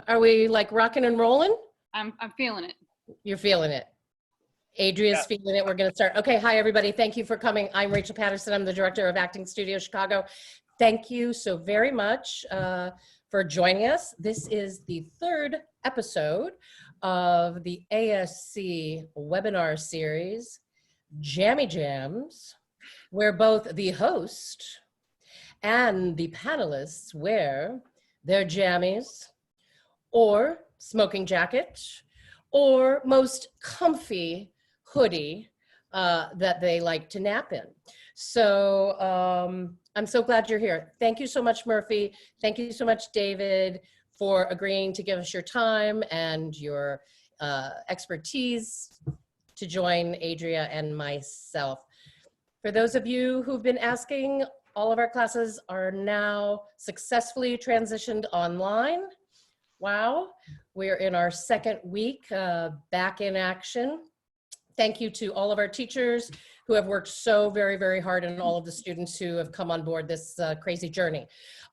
Are we like rocking and rolling? I'm feeling it. You're feeling it. Adria's feeling it. We're going to start. Okay. Hi, everybody. Thank you for coming. I'm Rachel Patterson. I'm the director of Acting Studio Chicago. Thank you so very much for joining us. This is the third episode of the ASC webinar series, Jammy Jams, where both the host and the panelists wear their jammies or smoking jacket or most comfy hoodie that they like to nap in. So I'm so glad you're here. Thank you so much, Murphy. Thank you so much, David, for agreeing to give us your time and your expertise to join Adria and myself. For those of you who've been asking, all of our classes are now successfully transitioned online. Wow, we're in our second week back in action. Thank you to all of our teachers who have worked so very, very hard, and all of the students who have come on board this crazy journey.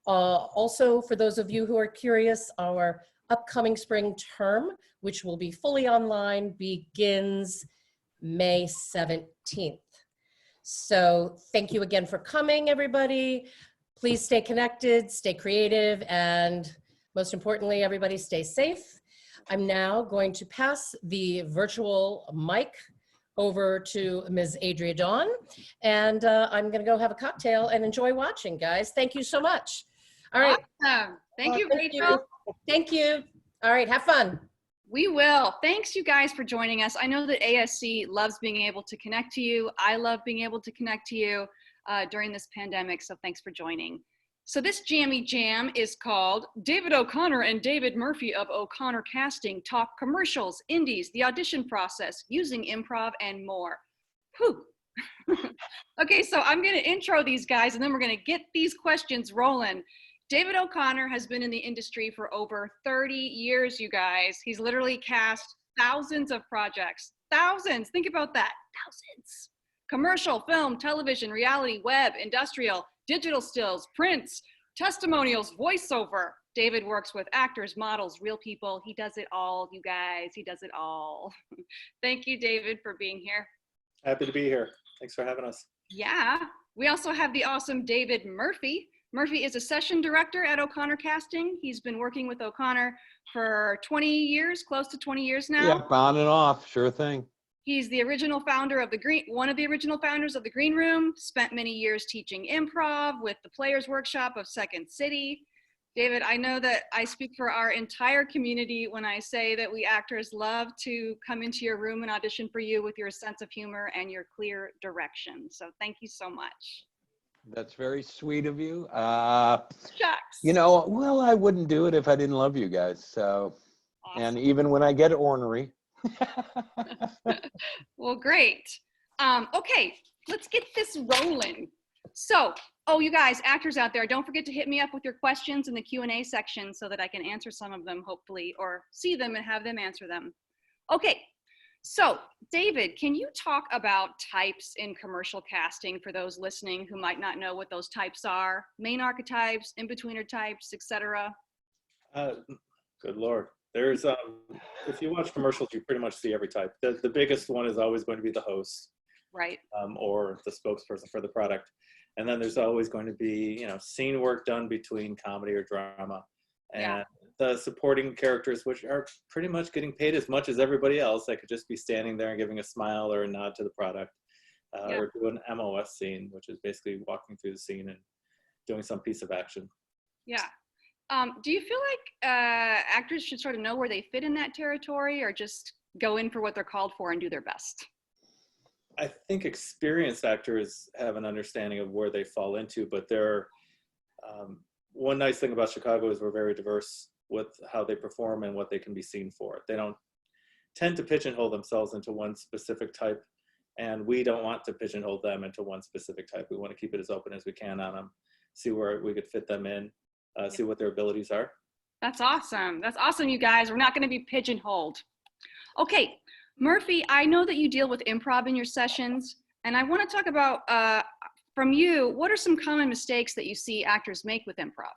Also, for those of you who are curious, our upcoming spring term, which will be fully online, begins May 17th. So thank you again for coming, everybody. Please stay connected, stay creative, and most importantly, everybody stay safe. I'm now going to pass the virtual mic over to Ms. Adria Dawn, and I'm gonna go have a cocktail and enjoy watching, guys. Thank you so much. All right. Awesome. Thank you, Rachel. Thank you. All right, have fun. We will. Thanks, you guys, for joining us. I know that ASC loves being able to connect to you. I love being able to connect to you during this pandemic, so thanks for joining. So this Jammy Jam is called David O'Connor and David Murphy of O'Connor Casting Talk Commercials, Indies, the Audition Process, Using Improv, and More. Whew. Okay, so I'm going to intro these guys, and then we're going to get these questions rolling. David O'Connor has been in the industry for over 30 years, you guys. He's literally cast thousands of projects. Thousands. Think about that. Thousands. Commercial, film, television, reality, web, industrial, digital stills, prints, testimonials, voiceover. David works with actors, models, real people. He does it all, you guys. He does it all. Thank you, David, for being here. Happy to be here. Thanks for having us. Yeah. We also have the awesome David Murphy. Murphy is a session director at O'Connor Casting. He's been working with O'Connor for 20 years, close to 20 years now. Yeah, on and off, sure thing. He's the original founder of one of the original founders of the Green Room, spent many years teaching improv with the Players Workshop of Second City. David, I know that I speak for our entire community when I say that we actors love to come into your room and audition for you with your sense of humor and your clear direction. So thank you so much. That's very sweet of you. Shucks. You know, well, I wouldn't do it if I didn't love you guys. So, Awesome. And even when I get ornery. Well, great. Okay, let's get this rolling. So, you guys, actors out there, don't forget to hit me up with your questions in the Q&A section so that I can answer some of them, hopefully, or see them and have them answer them. Okay, so David, can you talk about types in commercial casting for those listening who might not know what those types are? Main archetypes, in-betweener types, etc. Good Lord. There's, if you watch commercials, you pretty much see every type. The biggest one is always going to be the host. Right. Or the spokesperson for the product. And then there's always going to be, you know, scene work done between comedy or drama. And the supporting characters, which are pretty much getting paid as much as everybody else. They could just be standing there and giving a smile or a nod to the product. Or do an MOS scene, which is basically walking through the scene and doing some piece of action. Yeah. Do you feel like actors should sort of know where they fit in that territory, or just go in for what they're called for and do their best? I think experienced actors have an understanding of where they fall into, but they're, one nice thing about Chicago is we're very diverse with how they perform and what they can be seen for. They don't tend to pigeonhole themselves into one specific type, and we don't want to pigeonhole them into one specific type. We want to keep it as open as we can on them, see where we could fit them in, see what their abilities are. That's awesome. That's awesome, you guys. We're not going to be pigeonholed. Okay, Murphy, I know that you deal with improv in your sessions, and I want to talk about, from you, what are some common mistakes that you see actors make with improv?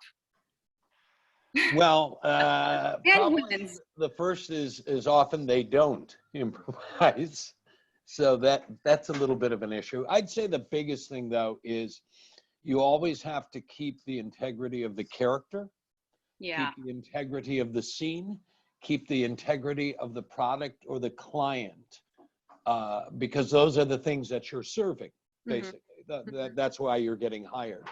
Well, And probably wins. the first is often they don't improvise. So that's a little bit of an issue. I'd say the biggest thing though is you always have to keep the integrity of the character, Yeah. keep the integrity of the scene, keep the integrity of the product or the client, because those are the things that you're serving, basically. That's why you're getting hired.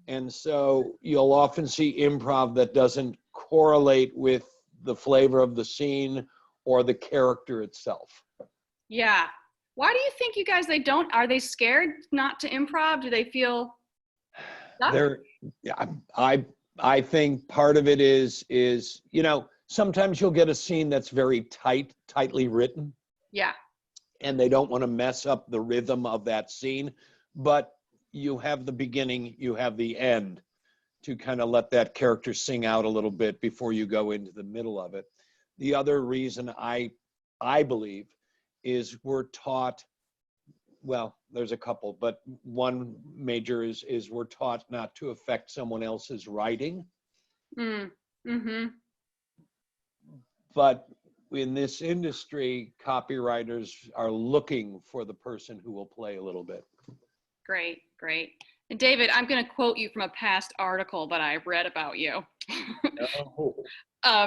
And so you'll often see improv that doesn't correlate with the flavor of the scene or the character itself. Yeah. Why do you think you guys, are they scared not to improv? Do they feel stuck? Yeah, I think part of it is, sometimes you'll get a scene that's very tightly written, Yeah. and they don't want to mess up the rhythm of that scene, but you have the beginning, you have the end to kind of let that character sing out a little bit before you go into the middle of it. The other reason I believe is we're taught, well, there's a couple, but one major is we're taught not to affect someone else's writing. But in this industry, copywriters are looking for the person who will play a little bit. Great, great. And David, I'm going to quote you from a past article that I read about you.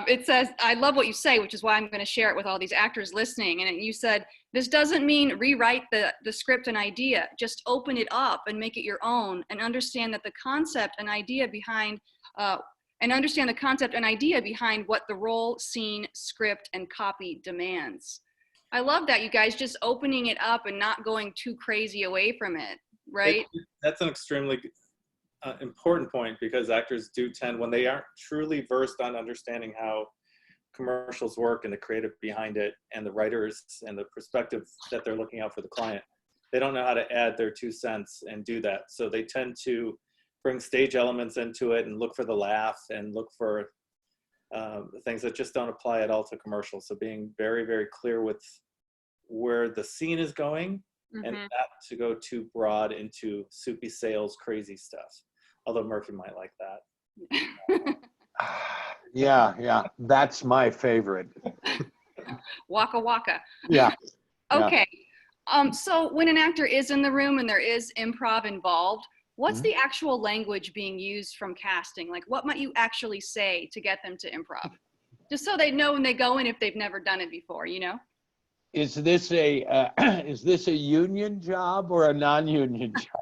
It says, I love what you say, which is why I'm going to share it with all these actors listening. And you said, this doesn't mean rewrite the script and idea, just open it up and make it your own and understand that the concept and idea behind what the role, scene, script, and copy demands. I love that, you guys, just opening it up and not going too crazy away from it, right? That's an extremely important point, because actors do tend, when they aren't truly versed on understanding how commercials work and the creative behind it and the writers and the perspective that they're looking out for the client, they don't know how to add their 2 cents and do that. So they tend to bring stage elements into it and look for the laugh and look for things that just don't apply at all to commercials. So being very, very clear with where the scene is going and not to go too broad into soupy sales, crazy stuff. Although Murphy might like that. Yeah, that's my favorite. Waka waka. Yeah. Okay. So when an actor is in the room and there is improv involved, what's the actual language being used from casting? Like, what might you actually say to get them to improv? Just so they know when they go in if they've never done it before, Is this a union job or a non-union job?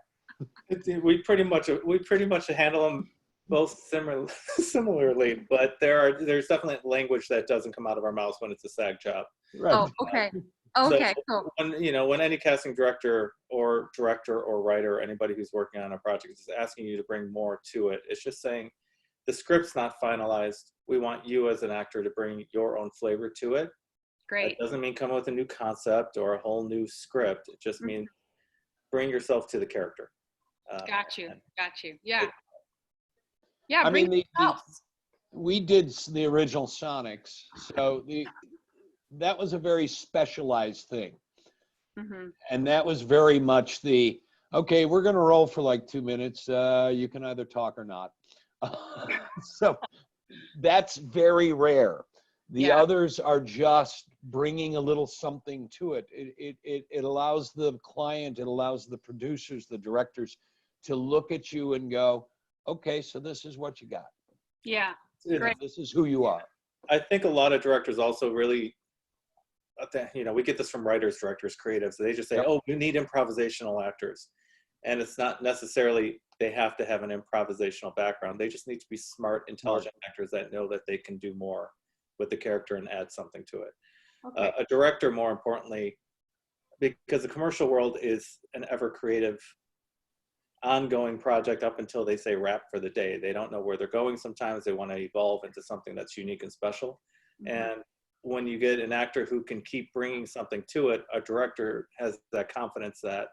We pretty much handle them both similarly, but there's definitely language that doesn't come out of our mouths when it's a SAG job. Right. Oh, okay. Okay, so cool. when any casting director or writer, anybody who's working on a project is asking you to bring more to it, it's just saying the script's not finalized. We want you as an actor to bring your own flavor to it. Great. That doesn't mean come up with a new concept or a whole new script. It just means bring yourself to the character. Got you. Yeah. I Bring mean, yourself. we did the original Sonics, so that was a very specialized thing. And that was very much okay, we're going to roll for like 2 minutes. You can either talk or not. So that's very rare. The others are just bringing a little something to it. It allows the client, it allows the producers, the directors to look at you and go, okay, so this is what you got. Yeah. Great. This is who you are. I think a lot of directors also really, we get this from writers, directors, creatives. They just say, oh, we need improvisational actors. And it's not necessarily they have to have an improvisational background. They just need to be smart, intelligent actors that know that they can do more with the character and add something to it. Okay. A director, more importantly, because the commercial world is an ever creative, ongoing project up until they say wrap for the day. They don't know where they're going. Sometimes they want to evolve into something that's unique and special. And when you get an actor who can keep bringing something to it, a director has that confidence that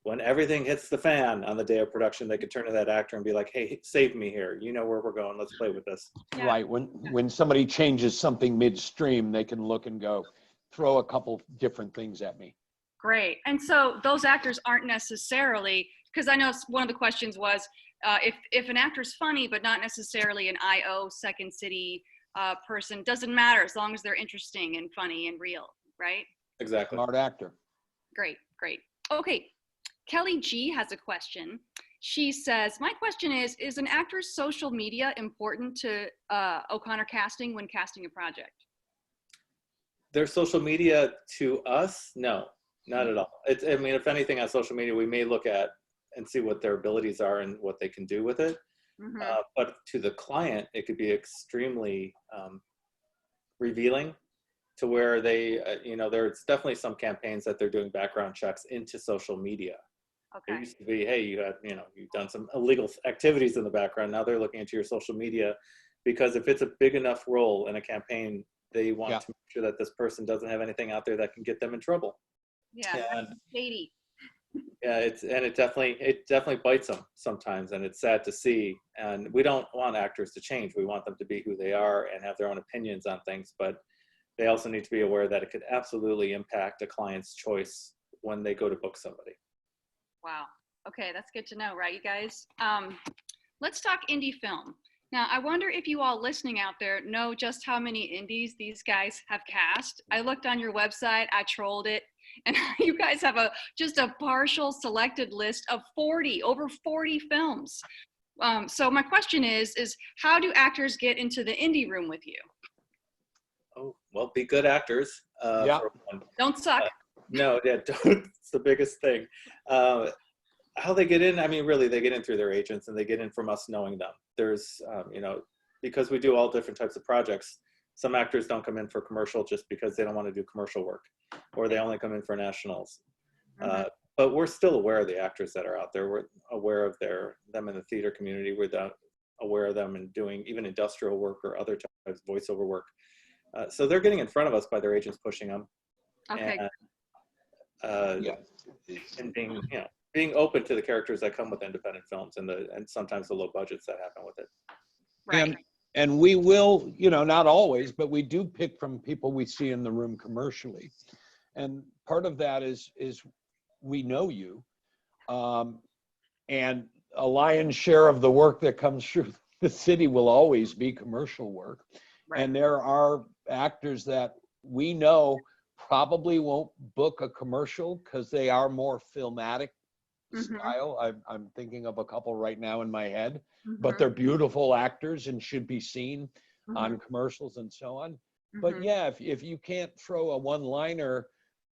when everything hits the fan on the day of production, they could turn to that actor and be like, hey, save me here. You know where we're going. Let's play with this. Yeah. Right. When somebody changes something midstream, they can look and go, throw a couple different things at me. Great. And so those actors aren't necessarily, because I know one of the questions was, if an actor's funny but not necessarily an IO Second City person, doesn't matter as long as they're interesting and funny and real, right? Exactly. Smart actor. Great. Okay, Kelly G has a question. She says, my question is an actor's social media important to O'Connor Casting when casting a project? Their social media to us? No, not at all. I mean, if anything on social media, we may look at and see what their abilities are and what they can do with it. But to the client, it could be extremely revealing to where they, there's definitely some campaigns that they're doing background checks into social media. Okay. It used to be, hey, you've done some illegal activities in the background. Now they're looking into your social media, because if it's a big enough role in a campaign, they want to make sure that this person doesn't have anything out there that can get them in trouble. Yeah, that's shady. Yeah, it definitely bites them sometimes, and it's sad to see. And we don't want actors to change. We want them to be who they are and have their own opinions on things, but they also need to be aware that it could absolutely impact a client's choice when they go to book somebody. Wow. Okay, that's good to know, right, you guys? Let's talk indie film. Now, I wonder if you all listening out there know just how many indies these guys have cast. I looked on your website, I trolled it, and you guys have just a partial selected list of over 40 films. So my question is how do actors get into the indie room with you? Oh, well, be good actors. For one. Don't suck. No, yeah, it's the biggest thing. How they get in, I mean, really, they get in through their agents, and they get in from us knowing them. There's, because we do all different types of projects, some actors don't come in for commercial just because they don't want to do commercial work, or they only come in for nationals. But we're still aware of the actors that are out there. We're aware of them in the theater community. We're aware of them and doing even industrial work or other types of voiceover work. So they're getting in front of us by their agents pushing them. Okay. And being open to the characters that come with independent films and sometimes the low budgets that happen with it. Right. And we will, not always, but we do pick from people we see in the room commercially. And part of that is we know you. And a lion's share of the work that comes through the city will always be commercial work. Right. And there are actors that we know probably won't book a commercial because they are more filmatic style. I'm thinking of a couple right now in my head, but they're beautiful actors and should be seen on commercials and so on. But yeah, if you can't throw a one-liner,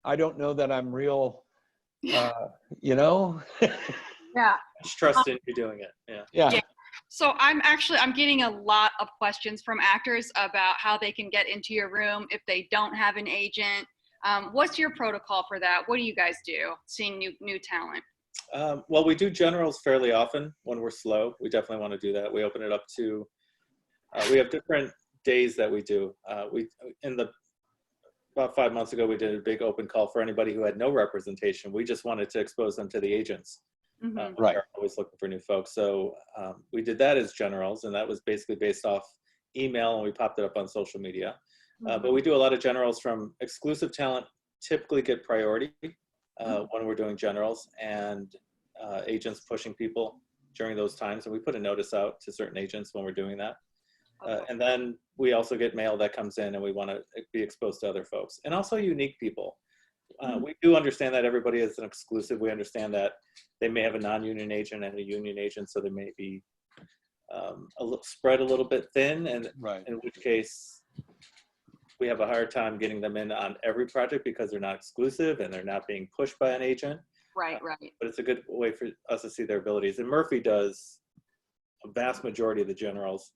I don't know that I'm real, Yeah. Just trust in you doing it. Yeah. So I'm getting a lot of questions from actors about how they can get into your room if they don't have an agent. What's your protocol for that? What do you guys do seeing new talent? Well, we do generals fairly often when we're slow. We definitely want to do that. We open it up to, we have different days that we do. About 5 months ago, we did a big open call for anybody who had no representation. We just wanted to expose them to the agents. Right. We're always looking for new folks. So we did that as generals, and that was basically based off email, and we popped it up on social media. But we do a lot of generals from exclusive talent, typically get priority when we're doing generals, and agents pushing people during those times. And we put a notice out to certain agents when we're doing that. And then we also get mail that comes in, and we want to be exposed to other folks. And also unique people. We do understand that everybody is an exclusive. We understand that they may have a non-union agent and a union agent, so they may be spread a little bit thin, and in which case we have a hard time getting them in on every project because they're not exclusive and they're not being pushed by an agent. Right. But it's a good way for us to see their abilities. And Murphy does a vast majority of the generals,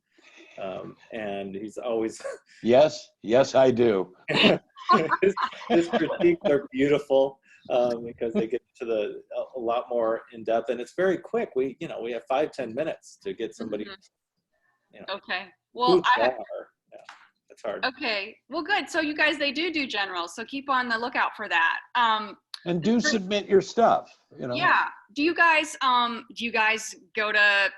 and he's always yes, I do. his critiques are beautiful because they get to a lot more in depth, and it's very quick. We have 5-10 minutes to get somebody. Okay. Well, it's hard. Okay. Well, good. So you guys, they do generals. So keep on the lookout for that. And do submit your stuff. Yeah. Do you guys go to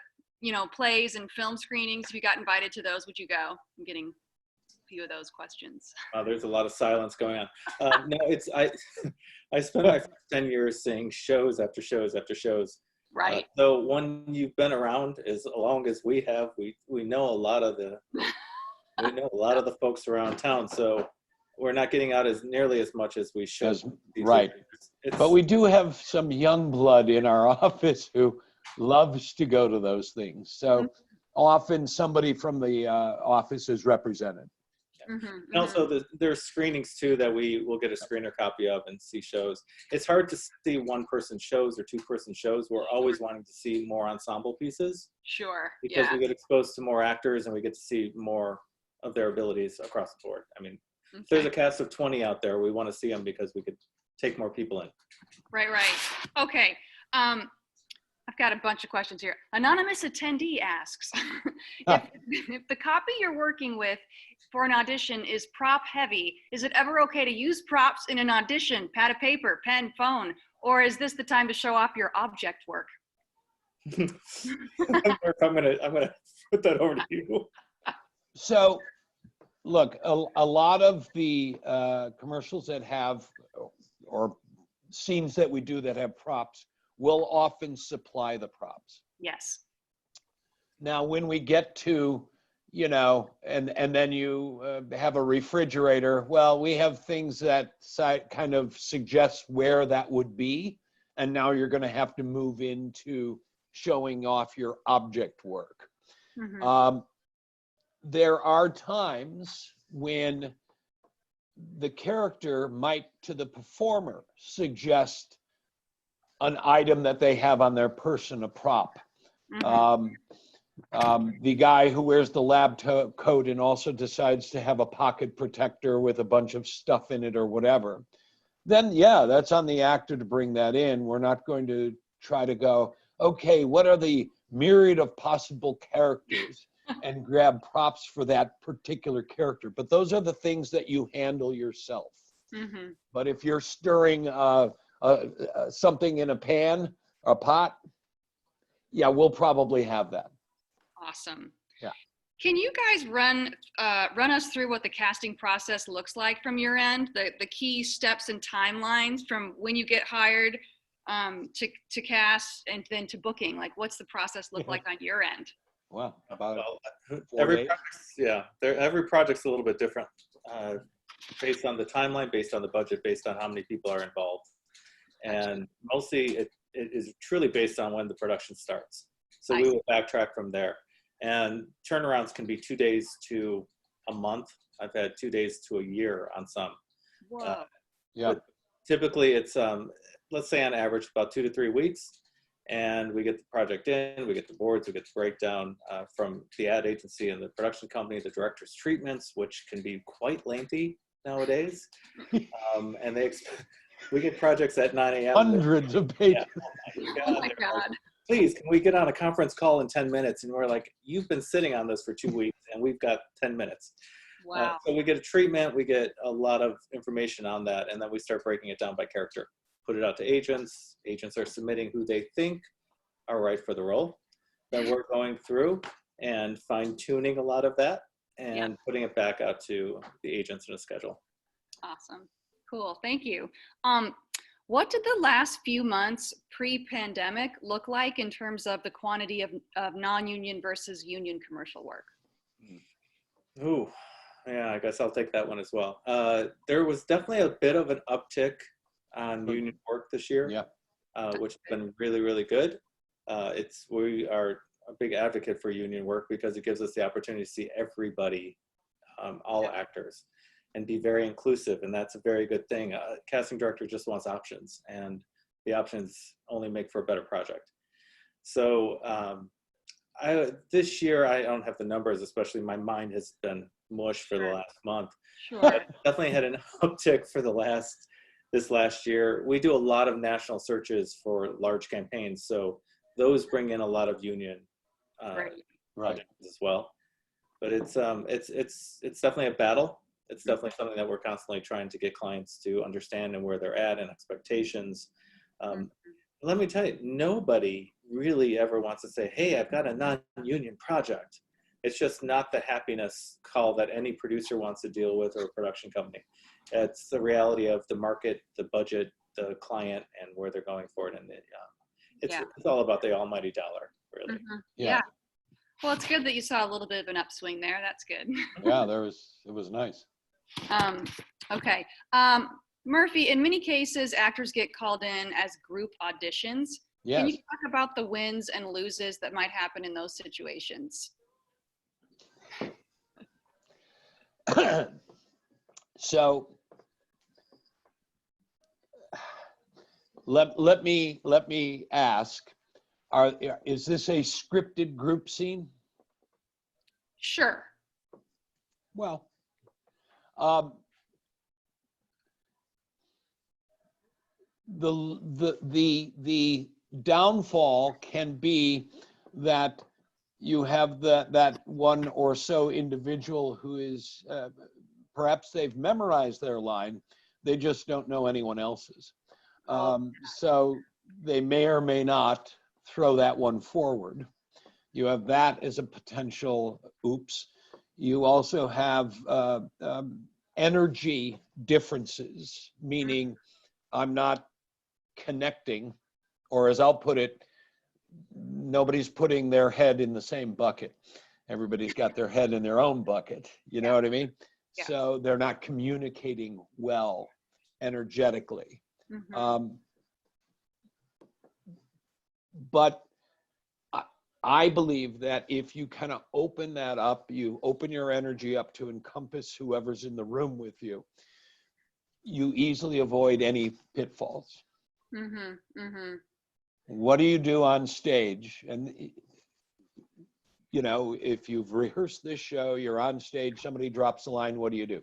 plays and film screenings? If you got invited to those, would you go? I'm getting a few of those questions. There's a lot of silence going on. No, I spent my first 10 years seeing shows after shows after shows. Right. So when you've been around as long as we have, we know a lot of the folks around town. So we're not getting out as nearly as much as we should. Right. But we do have some young blood in our office who loves to go to those things. So often somebody from the office is represented. And also there's screenings too that we will get a screener copy of and see shows. It's hard to see one-person shows or two-person shows. We're always wanting to see more ensemble pieces. Sure. Because we get exposed to more actors and we get to see more of their abilities across the board. I mean, if there's a cast of 20 out there, we want to see them because we could take more people in. Right. Okay. I've got a bunch of questions here. Anonymous attendee asks, if the copy you're working with for an audition is prop heavy, is it ever okay to use props in an audition, pad of paper, pen, phone, or is this the time to show off your object work? I'm gonna put that over to you. So, look, a lot of the commercials that have, or scenes that we do that have props, will often supply the props. Yes. Now, when we get to, and then you have a refrigerator, well, we have things that kind of suggest where that would be. And now you're going to have to move into showing off your object work. There are times when the character might, to the performer, suggest an item that they have on their person, a prop. The guy who wears the lab coat and also decides to have a pocket protector with a bunch of stuff in it or whatever, then yeah, that's on the actor to bring that in. We're not going to try to go, okay, what are the myriad of possible characters and grab props for that particular character. But those are the things that you handle yourself. But if you're stirring something in a pan, a pot, yeah, we'll probably have that. Awesome. Yeah. Can you guys run us through what the casting process looks like from your end? The key steps and timelines from when you get hired to cast and then to booking. Like, what's the process look like on your end? Wow. About every project's a little bit different, based on the timeline, based on the budget, based on how many people are involved, and mostly it is truly based on when the production starts. So we will backtrack from there. And turnarounds can be 2 days to a month. I've had 2 days to a year on some. Whoa. But typically it's, let's say on average, about 2 to 3 weeks. And we get the project in, we get the boards, we get the breakdown from the ad agency and the production company, the director's treatments, which can be quite lengthy nowadays. And we get projects at 9 a.m. Hundreds of pages. Yeah. Oh my God. Like, please, can we get on a conference call in 10 minutes? And we're like, you've been sitting on this for 2 weeks and we've got 10 minutes. Wow. So we get a treatment, we get a lot of information on that, and then we start breaking it down by character. Put it out to agents. Agents are submitting who they think are right for the role. Then we're going through and fine-tuning a lot of that and putting it back out to the agents in a schedule. Awesome. Cool. Thank you. What did the last few months pre-pandemic look like in terms of the quantity of non-union versus union commercial work? Ooh, yeah, I guess I'll take that one as well. There was definitely a bit of an uptick on union work this year, which has been really, really good. We are a big advocate for union work because it gives us the opportunity to see everybody, all actors, and be very inclusive, and that's a very good thing. Casting director just wants options, and the options only make for a better project. So this year, I don't have the numbers, especially my mind has been mush for the last month. Sure. I definitely had an uptick for this last year. We do a lot of national searches for large campaigns, so those bring in a lot of union projects as well. But it's definitely a battle. It's definitely something that we're constantly trying to get clients to understand and where they're at and expectations. Let me tell you, nobody really ever wants to say, hey, I've got a non-union project. It's just not the happiness call that any producer wants to deal with or a production company. It's the reality of the market, the budget, the client, and where they're going for it. And it's, Yeah. it's all about the almighty dollar, really. Yeah. Well, it's good that you saw a little bit of an upswing there. That's good. Yeah, it was nice. Okay. Murphy, in many cases, actors get called in as group auditions. Yes. Can you talk about the wins and loses that might happen in those situations? So let me ask, is this a scripted group scene? Sure. Well, the downfall can be that you have that one or so individual who is perhaps they've memorized their line, they just don't know anyone else's. So they may or may not throw that one forward. You have that as a potential oops. You also have energy differences, meaning I'm not connecting, or as I'll put it, nobody's putting their head in the same bucket. Everybody's got their head in their own bucket. You know what I mean? Yeah. So they're not communicating well energetically. But I believe that if you kind of open that up, you open your energy up to encompass whoever's in the room with you, you easily avoid any pitfalls. What do you do on stage? And, you know, if you've rehearsed this show, you're on stage, somebody drops a line, what do you do?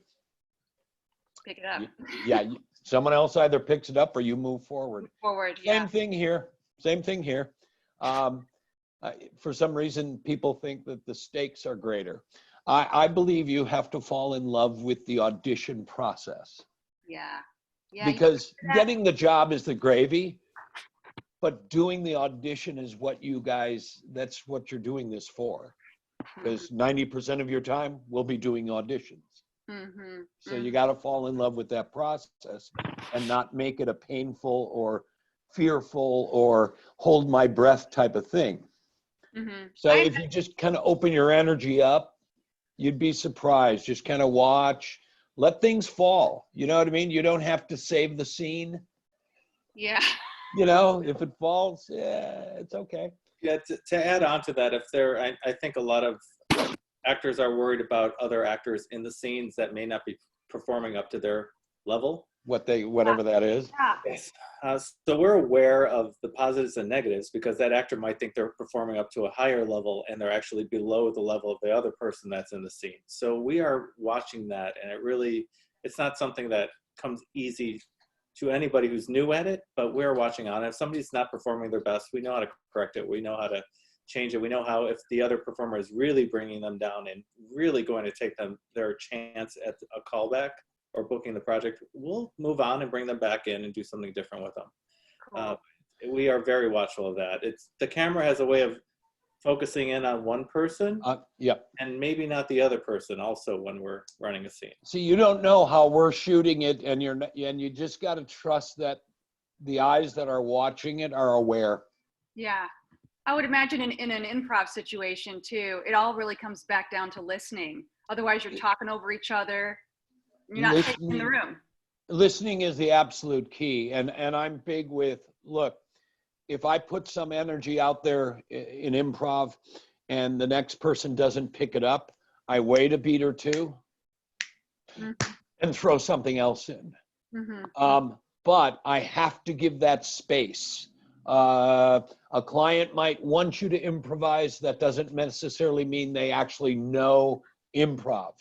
Pick it up. Yeah, someone else either picks it up or you move forward. Yeah. Same thing here. For some reason, people think that the stakes are greater. I believe you have to fall in love with the audition process. Yeah. Because getting the job is the gravy, but doing the audition is what that's what you're doing this for. Because 90% of your time will be doing auditions. So you got to fall in love with that process and not make it a painful or fearful or hold my breath type of thing. So if you just kind of open your energy up, you'd be surprised. Just kind of watch, let things fall. You know what I mean? You don't have to save the scene. Yeah. You know, if it falls, yeah, it's okay. Yeah, to add on to that, I think a lot of actors are worried about other actors in the scenes that may not be performing up to their level. Whatever that is. Yes. So we're aware of the positives and negatives because that actor might think they're performing up to a higher level and they're actually below the level of the other person that's in the scene. So we are watching that, and it's not something that comes easy to anybody who's new at it, but we're watching on it. If somebody's not performing their best, we know how to correct it. We know how to change it. We know how, if the other performer is really bringing them down and really going to take their chance at a callback or booking the project, we'll move on and bring them back in and do something different with them. Cool. We are very watchful of that. The camera has a way of focusing in on one person and maybe not the other person also when we're running a scene. See, you don't know how we're shooting it, and you just got to trust that the eyes that are watching it are aware. Yeah. I would imagine in an improv situation too, it all really comes back down to listening. Otherwise you're talking over each other. You're not taking in the room. Listening is the absolute key. And I'm big with, look, if I put some energy out there in improv and the next person doesn't pick it up, I wait a beat or two and throw something else in. But I have to give that space. A client might want you to improvise. That doesn't necessarily mean they actually know improv.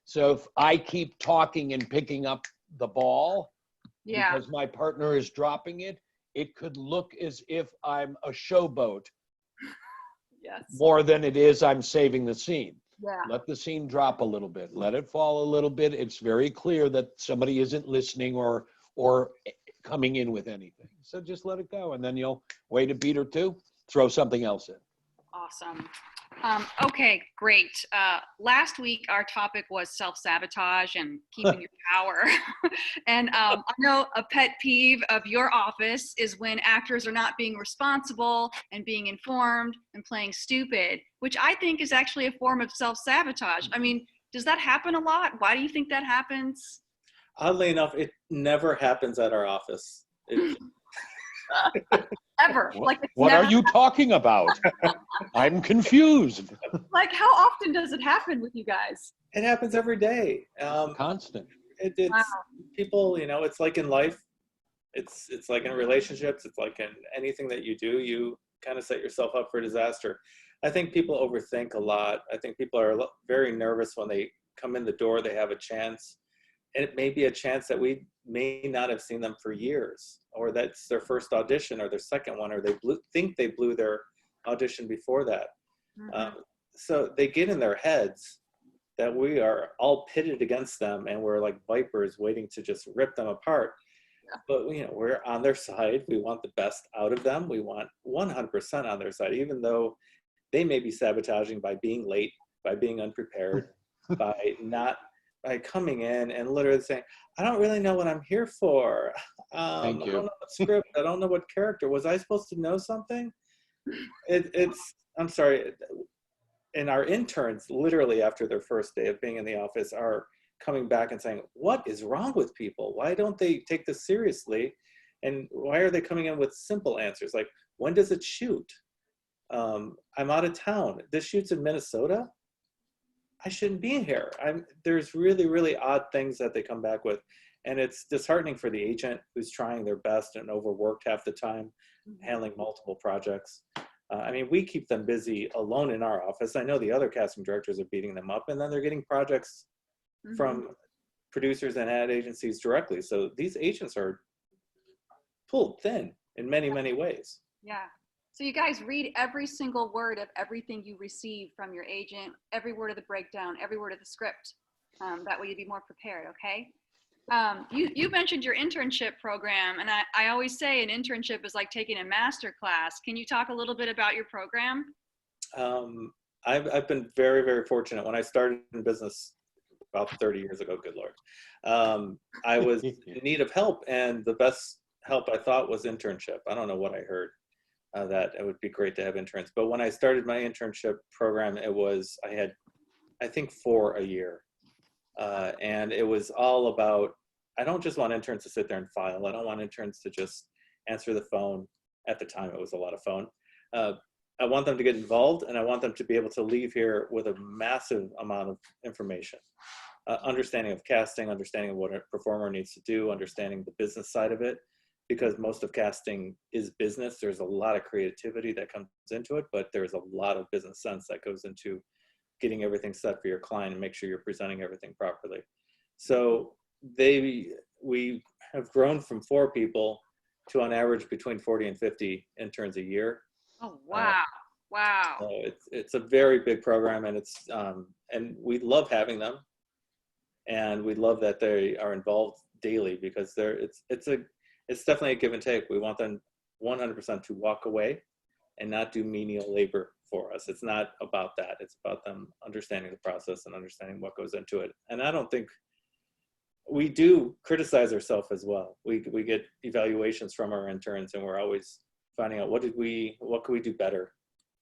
So if I keep talking and picking up the ball because my partner is dropping it, it could look as if I'm a showboat more than it is I'm saving the scene. Let the scene drop a little bit. Let it fall a little bit. It's very clear that somebody isn't listening or coming in with anything. So just let it go, and then you'll wait a beat or two, throw something else in. Awesome. Okay, great. Last week, our topic was self-sabotage and keeping your power. And I know a pet peeve of your office is when actors are not being responsible and being informed and playing stupid, which I think is actually a form of self-sabotage. I mean, does that happen a lot? Why do you think that happens? Oddly enough, it never happens at our office. Ever. Like, it's What never, are you talking about? I'm confused. like, how often does it happen with you guys? It happens every day. Constant. It's Wow. people, it's like in life. It's like in relationships. It's like in anything that you do. You kind of set yourself up for disaster. I think people overthink a lot. I think people are very nervous when they come in the door. They have a chance. And it may be a chance that we may not have seen them for years, or that's their first audition or their second one, or they think they blew their audition before that. Mm-hmm. So they get in their heads that we are all pitted against them and we're like vipers waiting to just rip them apart. Yeah. But we're on their side. We want the best out of them. We want 100% on their side, even though they may be sabotaging by being late, by being unprepared, by coming in and literally saying, I don't really know what I'm here for. Thank you. I don't know what script. I don't know what character. Was I supposed to know something? I'm sorry. And our interns, literally after their first day of being in the office, are coming back and saying, what is wrong with people? Why don't they take this seriously? And why are they coming in with simple answers? Like, when does it shoot? I'm out of town. This shoots in Minnesota? I shouldn't be here. There's really, really odd things that they come back with. And it's disheartening for the agent who's trying their best and overworked half the time, handling multiple projects. We keep them busy alone in our office. I know the other casting directors are beating them up, and then they're getting projects from producers and ad agencies directly. So these agents are pulled thin in many, many ways. Yeah. So you guys read every single word of everything you receive from your agent, every word of the breakdown, every word of the script. That way you'd be more prepared, okay? You mentioned your internship program, and I always say an internship is like taking a master class. Can you talk a little bit about your program? I've been very, very fortunate. When I started in business about 30 years ago, good Lord, I was in need of help, and the best help I thought was internship. I don't know what I heard. That it would be great to have interns. But when I started my internship program, I had, I think, 4 a year. And it was all about, I don't just want interns to sit there and file. I don't want interns to just answer the phone. At the time, it was a lot of phone. I want them to get involved, and I want them to be able to leave here with a massive amount of information. Understanding of casting, understanding of what a performer needs to do, understanding the business side of it. Because most of casting is business. There's a lot of creativity that comes into it, but there's a lot of business sense that goes into getting everything set for your client and make sure you're presenting everything properly. So we have grown from 4 people to on average between 40 and 50 interns a year. Oh, wow. Wow. So it's a very big program, and and we love having them, and we love that they are involved daily, because it's definitely a give and take. We want them 100% to walk away and not do menial labor for us. It's not about that. It's about them understanding the process and understanding what goes into it. And I don't think we do criticize ourselves as well. We get evaluations from our interns, and we're always finding out what could we do better.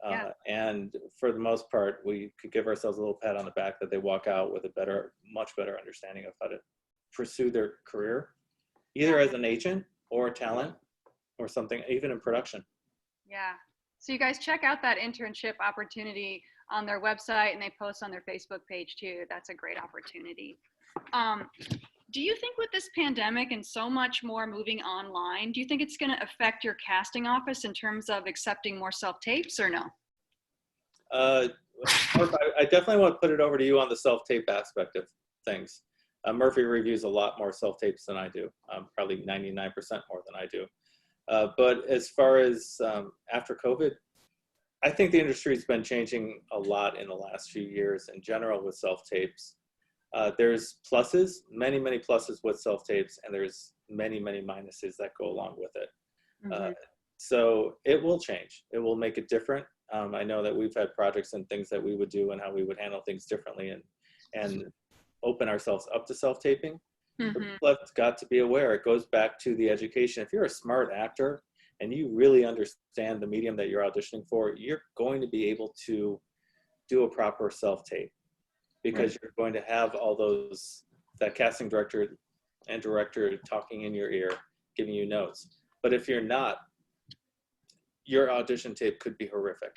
Yeah. And for the most part, we could give ourselves a little pat on the back that they walk out with a much better understanding of how to pursue their career, either as an agent or a talent or something, even in production. Yeah. So you guys check out that internship opportunity on their website, and they post on their Facebook page too. That's a great opportunity. Do you think with this pandemic and so much more moving online, do you think it's going to affect your casting office in terms of accepting more self-tapes, or no? I definitely want to put it over to you on the self-tape aspect of things. Murphy reviews a lot more self-tapes than I do, probably 99% more than I do. But as far as after COVID, I think the industry's been changing a lot in the last few years in general with self-tapes. There's pluses, many, many pluses with self-tapes, and there's many, many minuses that go along with it. So it will change. It will make it different. I know that we've had projects and things that we would do and how we would handle things differently and open ourselves up to self-taping. But people have got to be aware. It goes back to the education. If you're a smart actor and you really understand the medium that you're auditioning for, you're going to be able to do a proper self-tape, because you're going to have all that casting director and director talking in your ear, giving you notes. But if you're not, your audition tape could be horrific.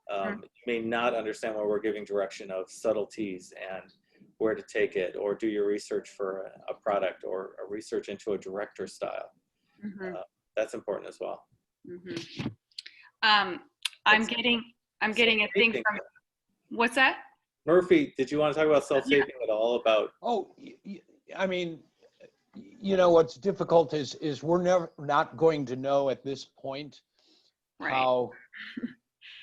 You may not understand why we're giving direction of subtleties and where to take it, or do your research for a product or a research into a director style. That's important as well. I'm getting a thing from, what's that? Murphy, did you want to talk about self-taping at all? About I mean, you know, what's difficult is we're not going to know at this point how,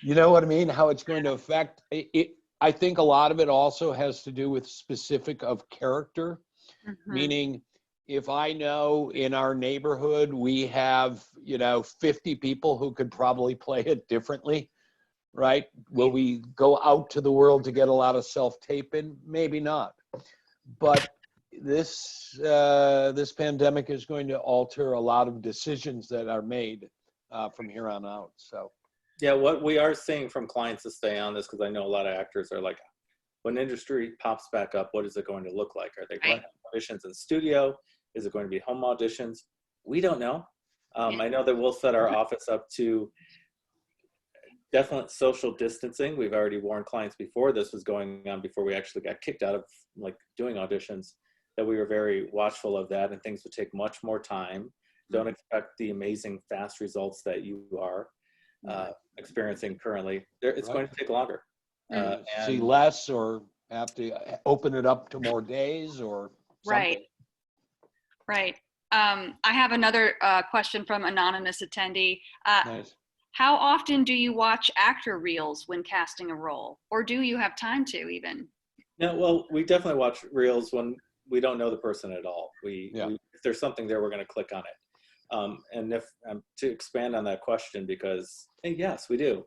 you know what I mean, how it's going to affect it. I think a lot of it also has to do with specific of character, meaning if I know in our neighborhood we have, 50 people who could probably play it differently, right? Will we go out to the world to get a lot of self-taping? Maybe not. But this pandemic is going to alter a lot of decisions that are made from here on out. So. Yeah, what we are seeing from clients to stay on this, because I know a lot of actors are like, when industry pops back up, what is it going to look like? Are they going to have auditions in studio? Is it going to be home auditions? We don't know. I know that we'll set our office up to definite social distancing. We've already warned clients before this was going on, before we actually got kicked out of doing auditions, that we were very watchful of that, and things would take much more time. Don't expect the amazing fast results that you are experiencing currently. It's going to take longer. See less, or have to open it up to more days, or something. Right. I have another question from anonymous attendee. Nice. How often do you watch actor reels when casting a role, or do you have time to even? No, well, we definitely watch reels when we don't know the person at all. If there's something there, we're going to click on it. And if to expand on that question, because yes, we do,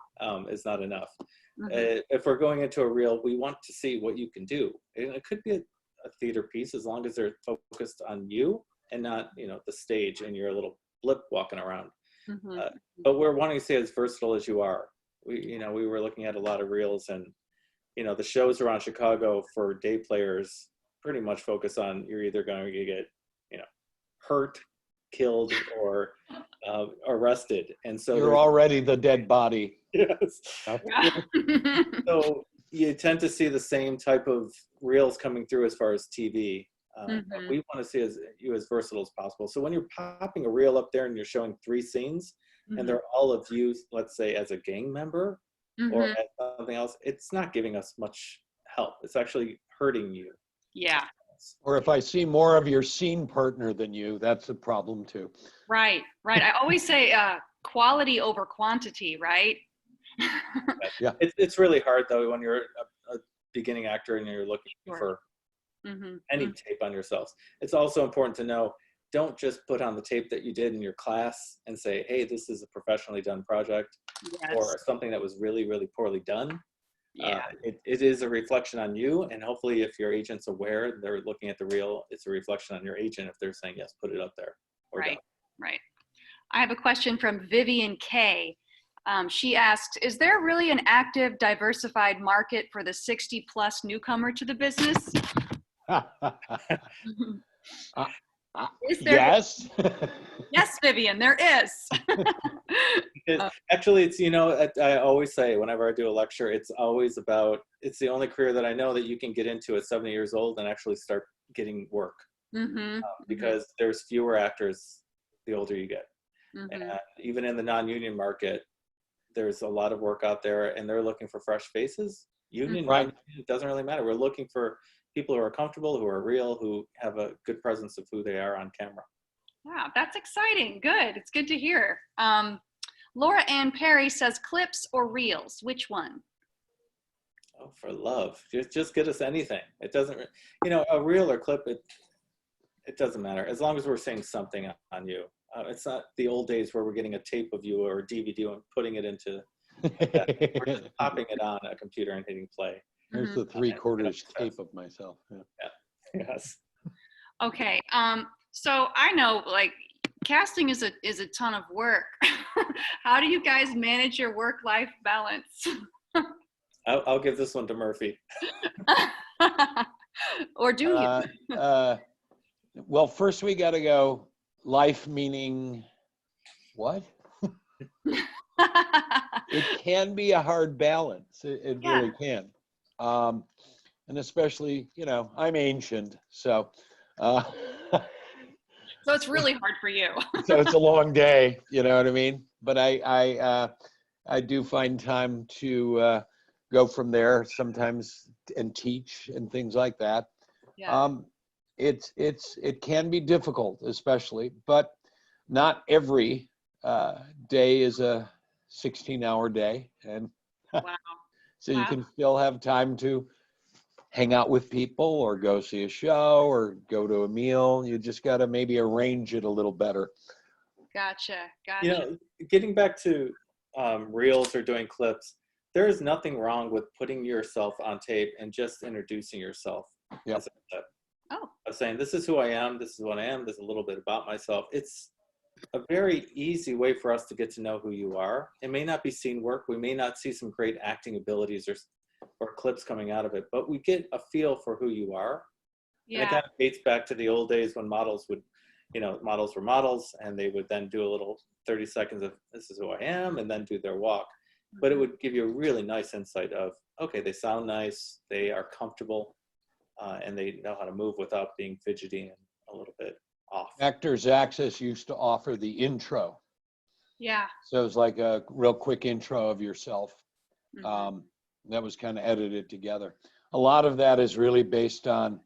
is not enough. If we're going into a reel, we want to see what you can do. And it could be a theater piece, as long as they're focused on you and not, the stage and your little blip walking around. But we're wanting to stay as versatile as you are. We were looking at a lot of reels, and the shows around Chicago for day players pretty much focus on, you're either going to get hurt, killed, or arrested, and so you're already the dead body. Yes. So you tend to see the same type of reels coming through as far as TV. We want to see you as versatile as possible. So when you're popping a reel up there and you're showing 3 scenes, and they're all of you, let's say as a gang member or as something else, it's not giving us much help. It's actually hurting you. Yeah. Or if I see more of your scene partner than you, that's a problem too. Right. I always say quality over quantity, right? Yeah. It's really hard though when you're a beginning actor and you're looking for any tape on yourselves. It's also important to know, don't just put on the tape that you did in your class and say, hey, this is a professionally done project, or something that was really, really poorly done. It is a reflection on you, and hopefully if your agent's aware, they're looking at the reel, it's a reflection on your agent if they're saying, yes, put it up there. Right. I have a question from Vivian K. She asks, is there really an active, diversified market for the 60-plus newcomer to the business? Yes. Yes, Vivian, there is. Actually, it's, I always say whenever I do a lecture, it's always about, it's the only career that I know that you can get into at 70 years old and actually start getting work. Because there's fewer actors the older you get. And even in the non-union market, there's a lot of work out there, and they're looking for fresh faces. Union, it doesn't really matter. We're looking for people who are comfortable, who are real, who have a good presence of who they are on camera. Wow, that's exciting. Good. It's good to hear. Laura Ann Perry says clips or reels. Which one? Oh, for love. Just get us anything. It doesn't, a reel or clip, it doesn't matter. As long as we're saying something on you. It's not the old days where we're getting a tape of you or a DVD and putting it into Yeah, we're just popping it on a computer and hitting play. There's the 3/4 tape of myself. Yeah. Yeah. Yes. Okay. So I know like casting is a ton of work. How do you guys manage your work-life balance? I'll give this one to Murphy. Or do you? Well, first we got to go life meaning what? It can be a hard balance. It Yeah. really can. And especially, you know, I'm ancient, so So it's really hard for you. so it's a long day, you know what I mean? But I do find time to go from there sometimes and teach and things like that. Yeah. It can be difficult, especially, but not every day is a 16-hour day, and Wow. so you Wow. can still have time to hang out with people or go see a show or go to a meal. You just got to maybe arrange it a little better. Gotcha. You know, getting back to reels or doing clips, there is nothing wrong with putting yourself on tape and just introducing yourself. Yep. As a clip. Oh. Of saying, this is who I am, this is what I am, there's a little bit about myself. It's a very easy way for us to get to know who you are. It may not be scene work. We may not see some great acting abilities or clips coming out of it, but we get a feel for who you are. And it Yeah. kind of dates back to the old days when models would, models were models, and they would then do a little 30 seconds of this is who I am, and then do their walk. But it would give you a really nice insight of, okay, they sound nice, they are comfortable, and they know how to move without being fidgety and a little bit off. Actors Access used to offer the intro. Yeah. So it was like a real quick intro of yourself. Mhm. That was kind of edited together. A lot of that is really based on,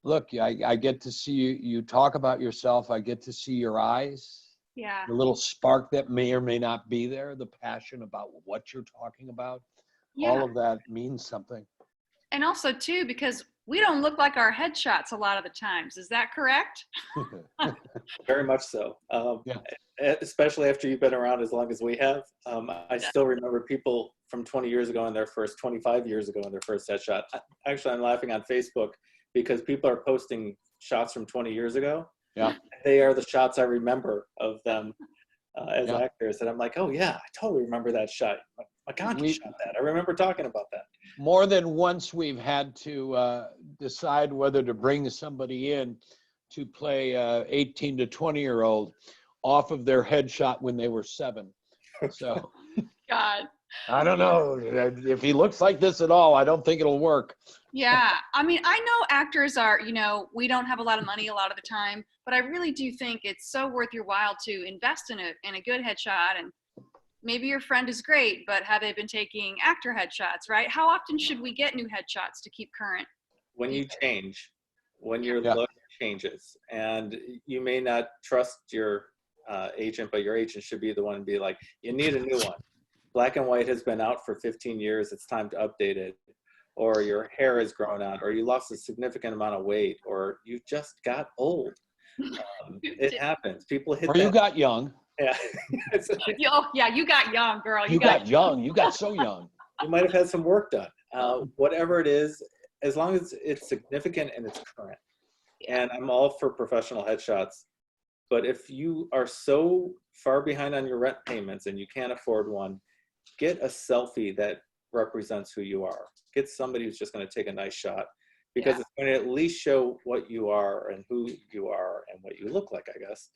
look, I get to see you talk about yourself. I get to see your eyes, Yeah. the little spark that may or may not be there, the passion about what you're talking about. Yeah. All of that means something. And also too, because we don't look like our headshots a lot of the times. Is that correct? Very much so. Yeah. Especially after you've been around as long as we have. I still remember people from 20 years ago in their first, 25 years ago in their first headshot. Actually, I'm laughing on Facebook because people are posting shots from 20 years ago. Yeah. They are the shots I remember of them as Yeah. actors. And I'm like, oh yeah, I totally remember that shot. McConaughey shot that. I remember talking about that. More than once we've had to decide whether to bring somebody in to play 18 to 20-year-old off of their headshot when they were 7. So God. I don't know if he looks like this at all. I don't think it'll work. Yeah. I mean, I know actors are, we don't have a lot of money a lot of the time, but I really do think it's so worth your while to invest in a good headshot. And maybe your friend is great, but have they been taking actor headshots, right? How often should we get new headshots to keep current? When you change, when your Yeah. look changes, and you may not trust your agent, but your agent should be the one to be like, you need a new one. Black and white has been out for 15 years. It's time to update it. Or your hair has grown out, or you lost a significant amount of weight, or you just got old. It happens. People hit Or that. you got young. Yeah. Oh, yeah, you got young, girl. You got young. You got so young. You might have had some work done. Whatever it is, as long as it's significant and it's current. And I'm all for professional headshots. But if you are so far behind on your rent payments and you can't afford one, get a selfie that represents who you are. Get somebody who's just going to take a nice shot, because it's going to at least show what you are and who you are and what you look like, I guess,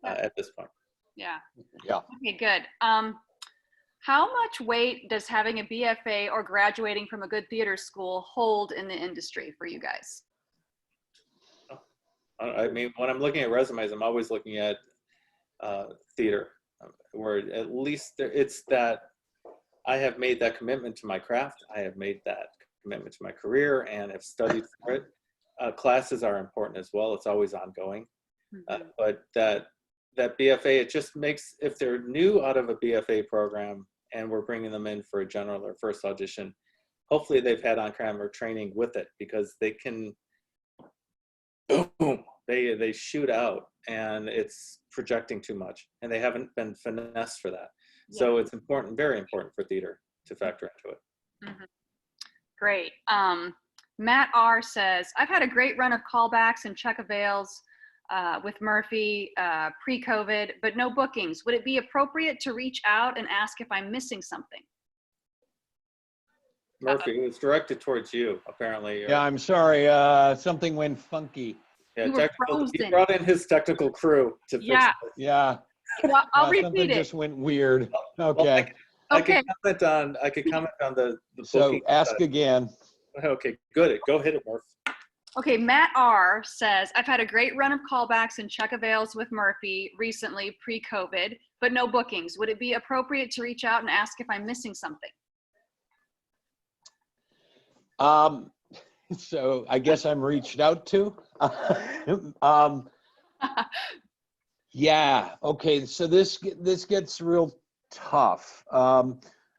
at this point. Yeah. Yeah. Okay, good. How much weight does having a BFA or graduating from a good theater school hold in the industry for you guys? I mean, when I'm looking at resumes, I'm always looking at theater, where at least it's that I have made that commitment to my craft. I have made that commitment to my career and have studied for it. Classes are important as well. It's always ongoing. But that BFA, it just makes, if they're new out of a BFA program and we're bringing them in for a general or first audition, hopefully they've had on-camera training with it, because they can, boom, they shoot out and it's projecting too much, and they haven't been finessed for that. So it's important, very important for theater to factor into it. Mhm. Great. Matt R says, I've had a great run of callbacks and check avails with Murphy pre-COVID, but no bookings. Would it be appropriate to reach out and ask if I'm missing something? Murphy, it was directed towards you, apparently. Yeah, I'm sorry. Something went funky. Yeah, You were frozen. he brought in his technical crew to fix Yeah. it. Yeah. Well, I'll repeat Something it. just went weird. Well, Okay. I could comment on the So booking ask side. again. Okay, good. Go hit it, Murph. Okay, Matt R says, I've had a great run of callbacks and check avails with Murphy recently pre-COVID, but no bookings. Would it be appropriate to reach out and ask if I'm missing something? So I guess I'm reached out to. Yeah. Okay. So this gets real tough.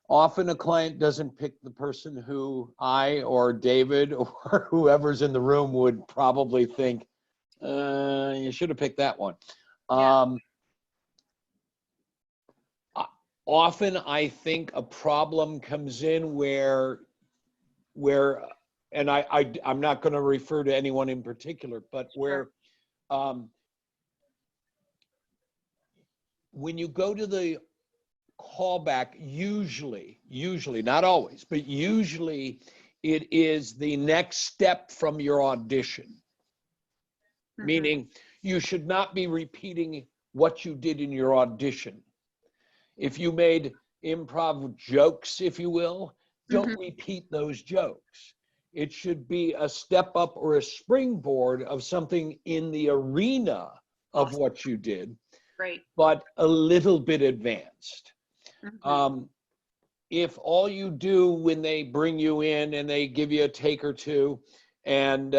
Often a client doesn't pick the person who I or David or whoever's in the room would probably think, you should have picked that one. Yeah. Often I think a problem comes in where and I'm not going to refer to anyone in particular, but where when you go to the callback, usually, not always, but usually it is the next step from your audition. Meaning you should not be repeating what you did in your audition. If you made improv jokes, if you will, don't repeat those jokes. It should be a step up or a springboard of something in the arena of what you did, but a little bit advanced. If all you do when they bring you in and they give you a take or two and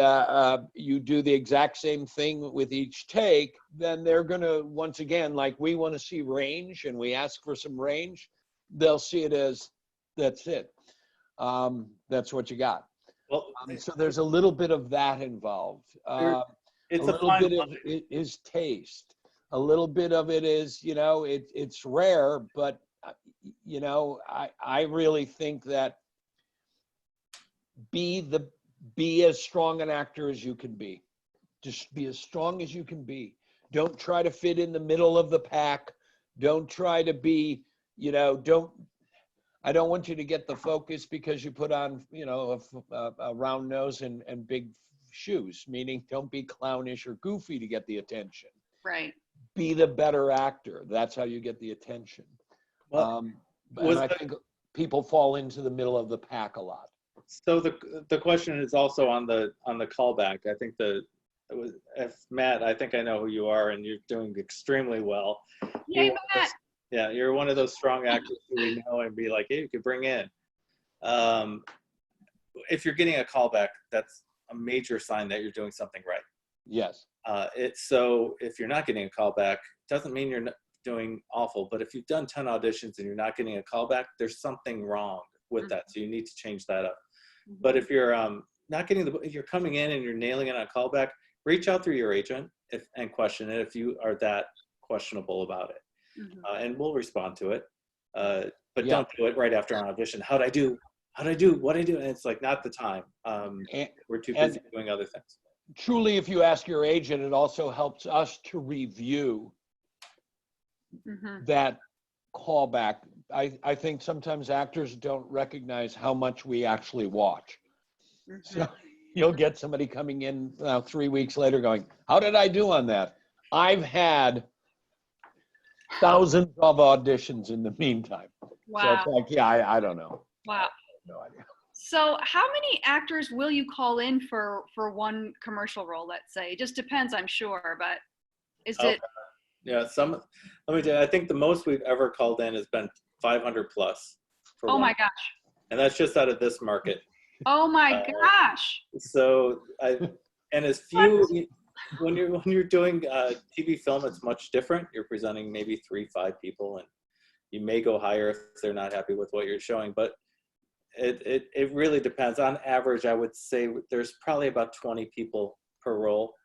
you do the exact same thing with each take, then they're going to, once again, like we want to see range and we ask for some range, they'll see it as, that's it. That's what you got. Well, so there's a little bit of that involved. it's a little bit of it is taste. A little bit of it is, it's rare, but I really think that be as strong an actor as you can be. Just be as strong as you can be. Don't try to fit in the middle of the pack. Don't try to be, I don't want you to get the focus because you put on, a round nose and big shoes, meaning don't be clownish or goofy to get the attention. Right. Be the better actor. That's how you get the attention. Well, and I think people fall into the middle of the pack a lot. So the question is also on the callback. I think if Matt, I think I know who you are, and you're doing extremely well. Yay, Matt. Yeah, you're one of those strong actors who we know and be like, hey, you could bring in. If you're getting a callback, that's a major sign that you're doing something right. Yes. So if you're not getting a callback, doesn't mean you're not doing awful, but if you've done 10 auditions and you're not getting a callback, there's something wrong with that. So you need to change that up. But if you're not getting if you're coming in and you're nailing it on a callback, reach out through your agent and question it if you are that questionable about it. And we'll respond to it. But don't do it right after an audition. How'd I do? What'd I do? And it's like, not the time. We're too busy doing other things. Truly, if you ask your agent, it also helps us to review that callback. I think sometimes actors don't recognize how much we actually watch. So you'll get somebody coming in 3 weeks later going, how did I do on that? I've had thousands of auditions in the meantime. Wow. So it's like, yeah, I don't know. Wow. No idea. So how many actors will you call in for one commercial role, let's say? It just depends, I'm sure, but is it? Yeah, let me tell you, I think the most we've ever called in has been 500 plus. Oh my gosh. And that's just out of this market. Oh my gosh. So and as few, when you're doing TV film, it's much different. You're presenting maybe 3-5 people, and you may go higher if they're not happy with what you're showing, but it really depends. On average, I would say there's probably about 20 people per role,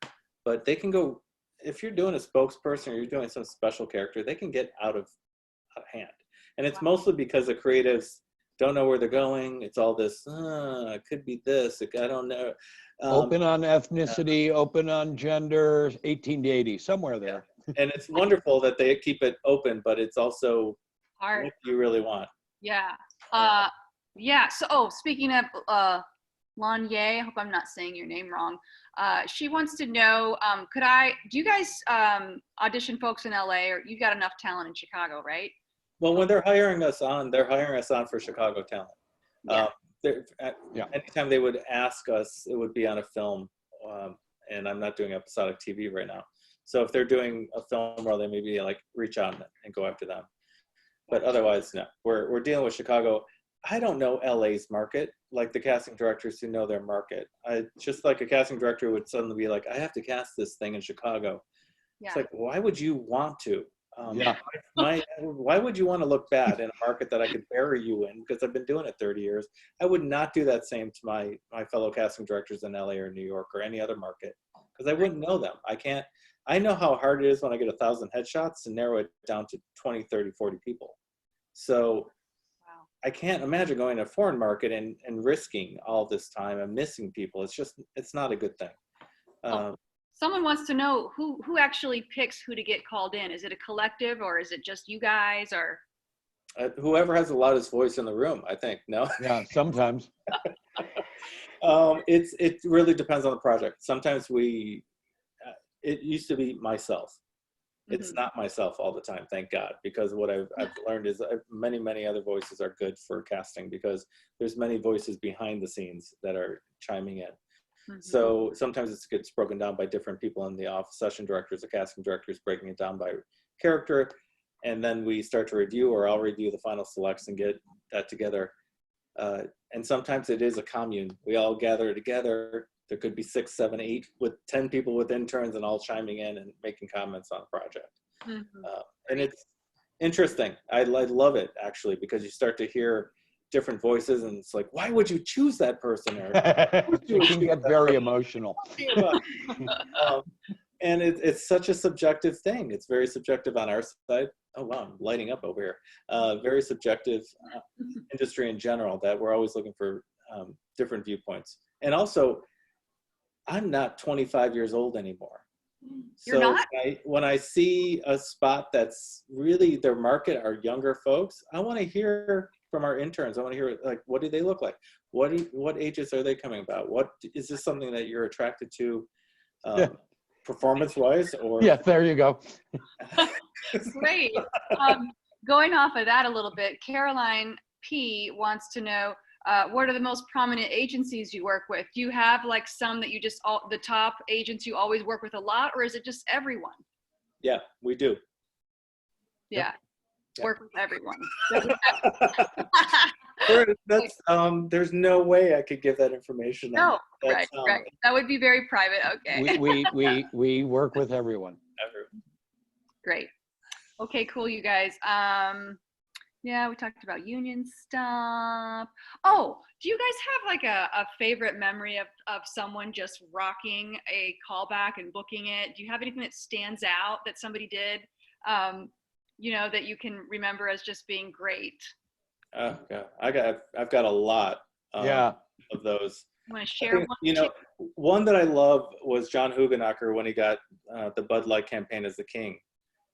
but they can go, if you're doing a spokesperson or you're doing some special character, they can get out of hand. And it's mostly because the creatives don't know where they're going. It's all this, it could be this, I don't know. Open on ethnicity, open on gender, 18 to 80, somewhere there. And it's wonderful that they keep it open, but it's also Hard. what do you really want? Yeah. Yeah. So, speaking of Lanye, I hope I'm not saying your name wrong. She wants to know, do you guys audition folks in LA, or you got enough talent in Chicago, right? Well, when they're hiring us on for Chicago talent. Yeah. Anytime they would ask us, it would be on a film, and I'm not doing episodic TV right now. So if they're doing a film role, they maybe like reach out and go after them. But otherwise, no. We're dealing with Chicago. I don't know LA's market like the casting directors who know their market. Just like a casting director would suddenly be like, I have to cast this thing in Chicago. Yeah. It's like, why would you want to? Yeah. Why would you want to look bad in a market that I could bury you in? Because I've been doing it 30 years. I would not do that same to my fellow casting directors in LA or New York or any other market, because I wouldn't know them. I know how hard it is when I get 1,000 headshots to narrow it down to 20, 30, 40 people. So wow. I can't imagine going to a foreign market and risking all this time and missing people. It's not a good thing. Someone wants to know who actually picks who to get called in. Is it a collective, or is it just you guys, or? Whoever has the loudest voice in the room, I think. No? Yeah, sometimes. It really depends on the project. Sometimes it used to be myself. It's not myself all the time, thank God, because what I've learned is many other voices are good for casting, because there's many voices behind the scenes that are chiming in. So sometimes it gets broken down by different people in the office, session directors, the casting directors, breaking it down by character, and then we start to review, or I'll review the final selects and get that together. And sometimes it is a commune. We all gather together. There could be 6, 7, 8 with 10 people with interns and all chiming in and making comments on the project. And it's interesting. I love it, actually, because you start to hear different voices, and it's like, why would you choose that person? Or You can get very emotional. And it's such a subjective thing. It's very subjective on our side. Oh, wow, I'm lighting up over here. Very subjective industry in general, that we're always looking for different viewpoints. And also, I'm not 25 years old anymore. You're not? When I see a spot that's really their market are younger folks, I want to hear from our interns. I want to hear, like, what do they look like? What ages are they coming about? What is this something that you're attracted to performance-wise? Or Yeah, there you go. Great. Going off of that a little bit, Caroline P wants to know, what are the most prominent agencies you work with? Do you have like some that you just, the top agents you always work with a lot, or is it just everyone? Yeah, we do. Yeah. Yep. Work with everyone. There's no way I could give that information. No, right. That would be very private. Okay. We work with everyone. Great. Okay, cool, you guys. Yeah, we talked about union stuff. Oh, do you guys have like a favorite memory of someone just rocking a callback and booking it? Do you have anything that stands out that somebody did, that you can remember as just being great? Oh, God. I've got a lot of those. You want to share one? One that I love was John Hugenocker when he got the Bud Light campaign as the king,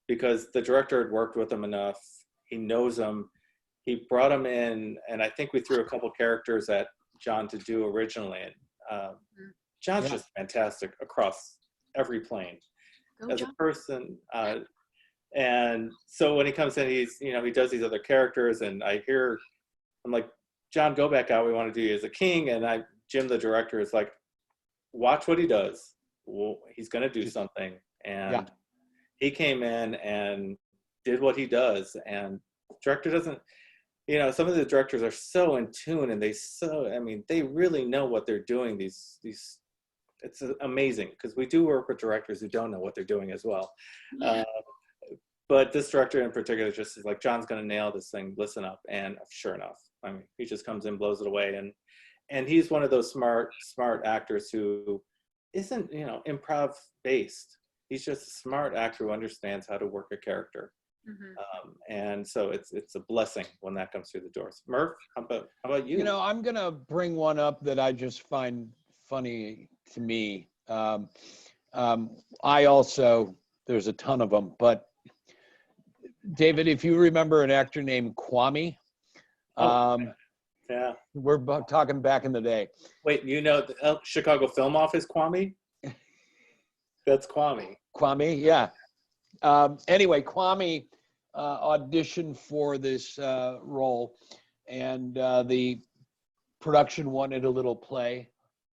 because the director had worked with him enough. He knows him. He brought him in, and I think we threw a couple characters at John to do originally. And John's just fantastic across every plane as a person. And so when he comes in, he does these other characters, and I'm like, John, go back out. We want to do you as a king. And Jim, the director, is like, watch what he does. Well, he's going to do something. And he came in and did what he does. And director doesn't, some of the directors are so in tune, and they really know what they're doing. It's amazing, because we do work with directors who don't know what they're doing as well. But this director in particular just is like, John's going to nail this thing. Listen up. And sure enough, he just comes in, blows it away. And he's one of those smart actors who isn't, improv based. He's just a smart actor who understands how to work a character. And so it's a blessing when that comes through the doors. Murph, how about you? You know, I'm going to bring one up that I just find funny to me. I also, there's a ton of them, but David, if you remember an actor named Kwame, Yeah. we're talking back in the day. Wait, you know the Chicago Film Office, Kwame? That's Kwame. Kwame, yeah. Anyway, Kwame auditioned for this role, and the production wanted a little play,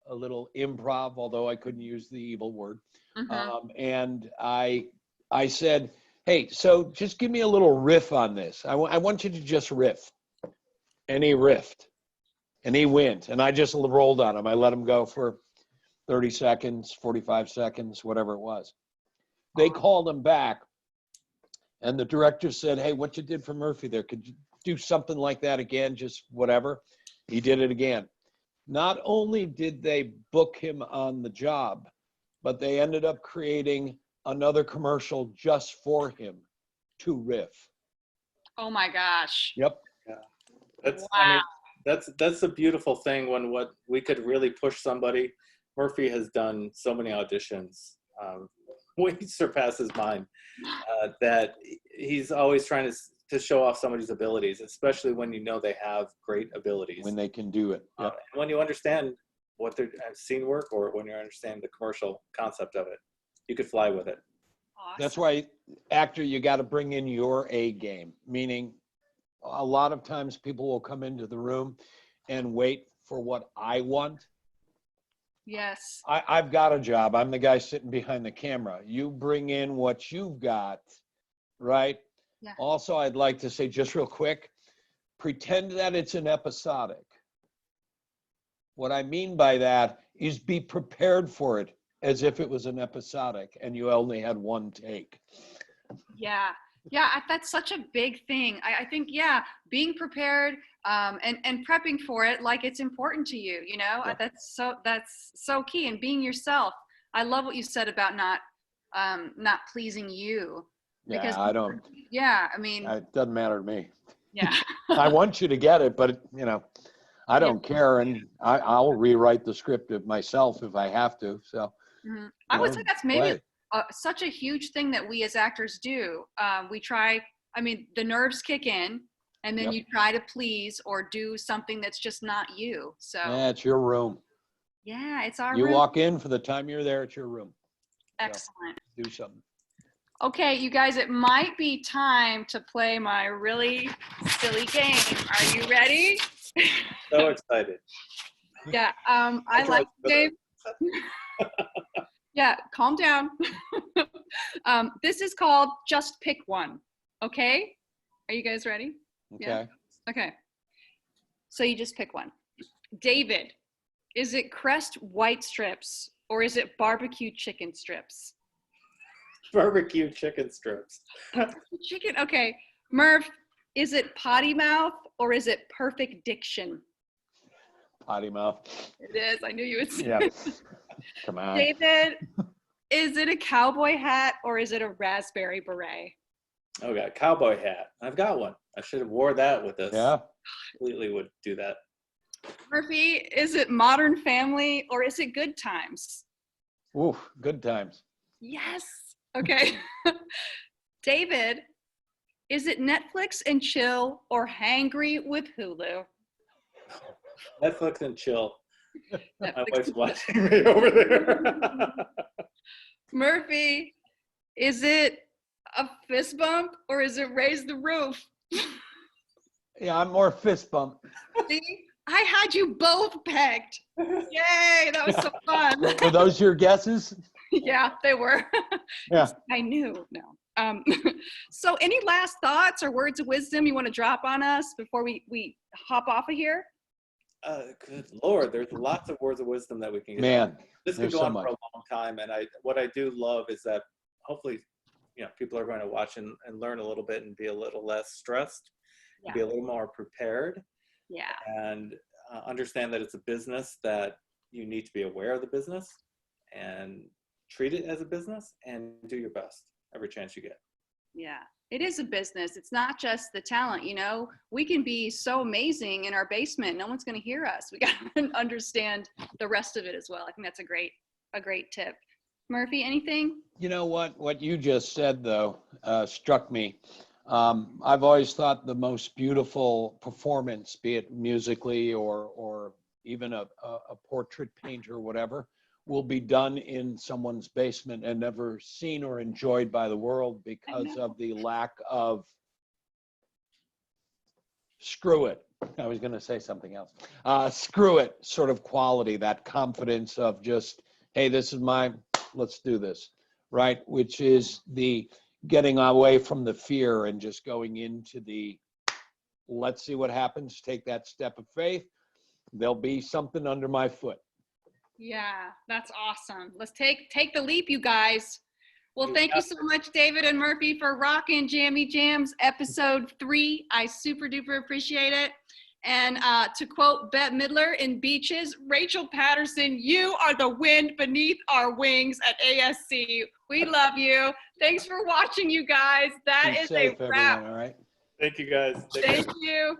a little improv, although I couldn't use the evil word. And I said, hey, so just give me a little riff on this. I want you to just riff. And he riffed. And he went. And I just rolled on him. I let him go for 30 seconds, 45 seconds, whatever it was. They called him back. And the director said, hey, what you did for Murphy there, could you do something like that again, just whatever? He did it again. Not only did they book him on the job, but they ended up creating another commercial just for him to riff. Oh my gosh. Yep. Yeah. That's, Wow. I mean, that's a beautiful thing when what we could really push somebody. Murphy has done so many auditions, way surpasses mine, that he's always trying to show off somebody's abilities, especially when you know they have great abilities. When they can do it. Yep. And when you understand what they're scene work, or when you understand the commercial concept of it, you could fly with it. Awesome. That's why, actor, you got to bring in your A game, meaning a lot of times people will come into the room and wait for what I want. Yes. I've got a job. I'm the guy sitting behind the camera. You bring in what you've got, right? Yeah. Also, I'd like to say just real quick, pretend that it's an episodic. What I mean by that is be prepared for it as if it was an episodic and you only had one take. Yeah. Yeah. That's such a big thing. I think, yeah, being prepared and prepping for it like it's important to you, you know, Yeah. that's so key. And being yourself. I love what you said about not pleasing you. Because, Yeah, I don't. Yeah, I mean, It doesn't matter to me. yeah. I want you to get it, but you know, I don't care, and I'll rewrite the script of myself if I have to. So, I would say that's maybe play. Such a huge thing that we as actors do. We try. I mean, the nerves kick in, and then you try to please or do something that's just not you. So Yeah, it's your room. yeah, it's our You room. walk in for the time you're there. It's your room. Excellent. So, do something. Okay, you guys, it might be time to play my really silly game. Are you ready? So excited. Yeah, I like the game. Yeah, calm down. This is called Just Pick One. Okay? Are you guys ready? Okay. Yeah. Okay. So you just pick one. David, is it Crest white strips or is it barbecue chicken strips? Barbecue chicken strips. Chicken, okay. Murph, is it Potty Mouth or is it Perfect Diction? Potty Mouth. It is. I knew you would say Yeah. it. Come on. David, is it a cowboy hat or is it a raspberry beret? Oh, got Cowboy Hat. I've got one. I should have wore that with us. Yeah. Completely would do that. Murphy, is it Modern Family or is it Good Times? Ooh, good times. Yes. Okay. David, is it Netflix and chill or hangry with Hulu? Netflix and chill. My Netflix. wife's watching me over there. Murphy, is it a fist bump or is it raise the roof? Yeah, I'm more fist bump. See, I had you both pegged. Yay, that was so fun. Were those your guesses? Yeah, they were. Yeah. I knew. No. So any last thoughts or words of wisdom you want to drop on us before we hop off of here? Good Lord, there's lots of words of wisdom that we can get. Man, This could there's go so on much. for a long time. And what I do love is that hopefully, people are going to watch and learn a little bit and be a little less stressed, Yeah. be a little more prepared, Yeah. and understand that it's a business, that you need to be aware of the business and treat it as a business and do your best every chance you get. Yeah, it is a business. It's not just the talent, you know. We can be so amazing in our basement. No one's going to hear us. We got to understand the rest of it as well. I think that's a great tip. Murphy, anything? You know what you just said though struck me. I've always thought the most beautiful performance, be it musically or even a portrait painter or whatever, will be done in someone's basement and never seen or enjoyed by the world because of the lack of, screw it. I was going to say something else. Screw it sort of quality, that confidence of just, hey, this is let's do this, right? Which is the getting away from the fear and just going into the, let's see what happens, take that step of faith. There'll be something under my foot. Yeah, that's awesome. Let's take the leap, you guys. Well, thank you so much, David and Murphy, for rocking Jammy Jams episode 3. I super duper appreciate it. And to quote Bette Midler in Beaches, Rachel Patterson, you are the wind beneath our wings at ASC. We love you. Thanks for watching, you guys. That Be is safe, a wrap. everyone, all right? Thank you, guys. Thank you.